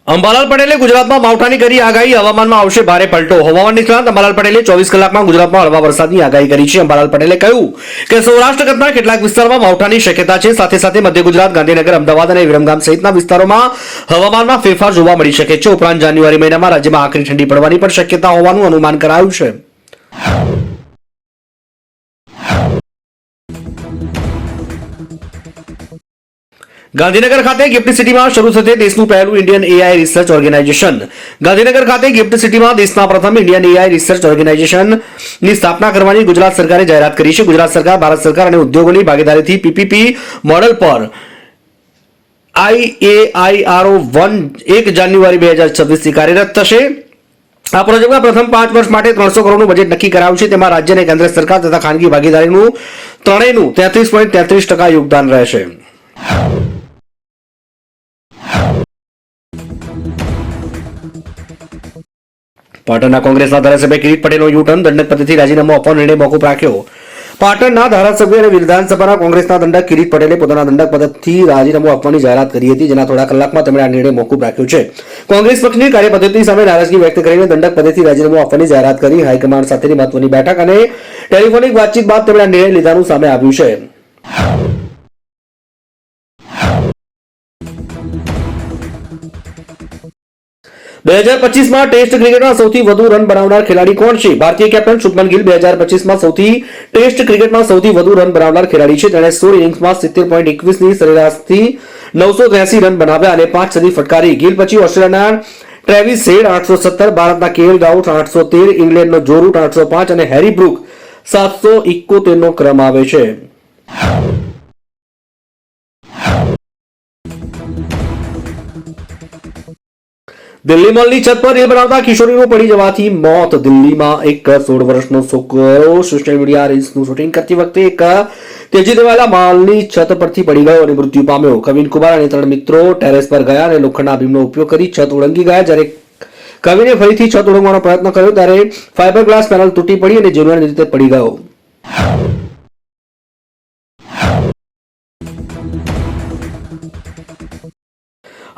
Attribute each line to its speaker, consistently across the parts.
Speaker 1: અંબાલાલ પટેલે ગુજરાતમાં માવઠાની કરી આગાહી, હવામાનમાં આવશે ભારે પલટો। હવામાન નિષ્ણાત અંબાલાલ પટેલે 24 કલાકમાં ગુજરાતમાં હળવા વરસાદની આગાહી કરી છે। અંબાલાલ પટેલે કહ્યું કે સૌરાષ્ટ્ર કચ્છના કેટલાક વિસ્તારમાં માવઠાની શક્યતા છે। સાથે સાથે મધ્ય ગુજરાત, ગાંધીનગર, અમદાવાદ અને વિરમગામ સહિતના વિસ્તારોમાં હવામાનમાં ફેરફાર જોવા મળી શકે છે। ઉપરાંત જાન્યુઆરી મહિનામાં રાજ્યમાં આકરી ઠંડી પડવાની પણ શક્યતા હોવાનું અનુમાન કરાયું છે। ગાંધીનગર ખાતે ગિફ્ટ સિટીમાં શરૂ થશે દેશનું પહેલું Indian AI research organisation. Gandhinagar ખાતે ગિફ્ટ સિટીમાં દેશના પ્રથમ ઇન્ડિયન એઆઈ રિસર્ચ ઓર્ગેનાઇઝેશનની સ્થાપના કરવાની ગુજરાત સરકારે જાહેરાત કરી છે। ગુજરાત સરકાર, ભારત સરકાર અને ઉદ્યોગોની ભાગીદારીથી પીપીપી મોડેલ પર IAIRO 1 જાન્યુઆરી 2026થી કાર્યરત થશે। આ પ્રોજેક્ટમાં પ્રથમ 5 વર્ષ માટે 300 કરોડનું બજેટ નક્કી કરાયું છે। તેમાં રાજ્ય અને કેન્દ્ર સરકાર તથા ખાનગી ભાગીદારીનું ત્રણેયનું 33.33% યોગદાન રહેશે। પાટણના કોંગ્રેસના ધારાસભ્ય કિરીટ પટેલનો યુ-ટર્ન, દંડક પદેથી રાજીનામું આપવાનો નિર્ણય મોકૂફ રાખ્યો। પાટણના ધારાસભ્ય અને વિધાનસભાના કોંગ્રેસના દંડક કિરીટ પટેલે પોતાના દંડક પદથી રાજીનામું આપવાની જાહેરાત કરી હતી, જેના થોડા કલાકમાં તેમણે આ નિર્ણય મોકૂફ રાખ્યો છે। કોંગ્રેસ પક્ષની કાર્યપદ્ધતિ સામે નારાજગી વ્યક્ત કરીને દંડક પદેથી રાજીનામું આપવાની જાહેરાત કરી। હાઈકમાન્ડ સાથેની મહત્વની બેઠક અને ટેલિફોનિક વાતચીત બાદ તેમણે આ નિર્ણય લીધાનું સામે આવ્યું છે। બે 2025માં ટેસ્ટ ક્રિકેટમાં સૌથી વધુ રન બનાવનાર ખેલાડી કોણ છે? ભારતીય કેપ્ટન શુભમન ગિલ 2025માં ટેસ્ટ ક્રિકેટમાં સૌથી વધુ રન બનાવનાર ખેલાડી છે। તેણે 16 ઇનિંગ્સમાં 70.21ની સરેરાશથી 983 રન બનાવ્યા અને 5 સદી ફટકારી। ગિલ પછી ઓસ્ટ્રેલિયાના ટ્રેવિસ હેડ 817, ભારતના કેએલ રાહુલ 813, ઇંગ્લેન્ડનો જો રૂટ 805 અને હેરી બ્રુક 771નો ક્રમ આવે છે। દિલ્હી મોલની છત પર રીલ બનાવતા કિશોરીનું પડી જવાથી મોત। દિલ્હીમાં એક 16 વર્ષનો છોકરો સોશિયલ મીડિયા રીલ્સનું શૂટિંગ કરતી વખતે એક તેજી દેવાયેલા માલની છત પરથી પડી ગયો અને મૃત્યુ પામ્યો। કવિન કુમાર અને 3 મિત્રો ટેરેસ પર ગયા અને લોખંડના બીમનો ઉપયોગ કરી છત ઓળંગી ગયા। જ્યારે કવિને ફરીથી છત ઓળંગવાનો પ્રયત્ન કર્યો ત્યારે ફાઇબર ગ્લાસ પેનલ તૂટી પડી અને જીવલેણ રીતે પડી ગયો।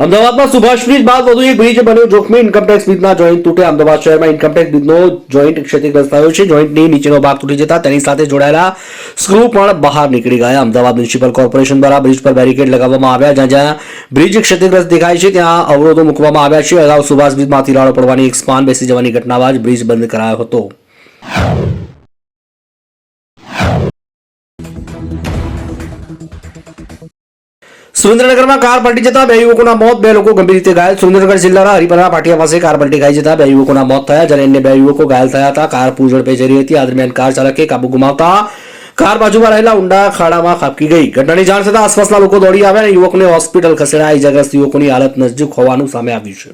Speaker 1: અમદાવાદમાં સુભાષ બ્રિજ બાદ વધુ એક બ્રિજ બન્યો જોખમી। ઇન્કમટેક્સ બ્રિજના જોઈન્ટ તૂટે। અમદાવાદ શહેરમાં ઇન્કમટેક્સ બ્રિજનો જોઈન્ટ ક્ષતિગ્રસ્ત થયો છે। જોઈન્ટની નીચેનો ભાગ તૂટી જતા તેની સાથે જોડાયેલા સ્ક્રૂ પણ બહાર નીકળી ગયા। અમદાવાદ મ્યુનિસિપલ કોર્પોરેશન દ્વારા બ્રિજ પર બેરિકેડ લગાવવામાં આવ્યા। જ્યાં જ્યાં બ્રિજ ક્ષતિગ્રસ્ત દેખાય છે ત્યાં અવરોધો મૂકવામાં આવ્યા છે। અગાઉ સુભાષ બ્રિજમાં તિરાડો પડવાની એક સ્પાન બેસી જવાની ઘટના બાદ બ્રિજ બંધ કરાયો હતો। સુરેન્દ્રનગરમાં કાર પલટી જતા 2 યુવકોના મોત, 2 લોકો ગંભીર રીતે ઘાયલ। સુરેન્દ્રનગર જિલ્લાના હરિપરા પાટિયા પાસે કાર પલટી ખાઈ જતા 2 યુવકોના મોત થયા, જ્યારે અન્ય 2 યુવકો ઘાયલ થયા હતા। કાર પૂર ઝડપે જઈ રહી હતી। આ દરમિયાન કાર ચાલકે કાબુ ગુમાવતા કાર બાજુમાં રહેલા ઊંડા ખાડામાં ખાબકી ગઈ। ઘટનાની જાણ થતાં આસપાસના લોકો દોડી આવ્યા અને યુવકને હોસ્પિટલ ખસેડાયા। ઇજાગ્રસ્ત યુવકોની હાલત નાજુક હોવાનું સામે આવ્યું છે।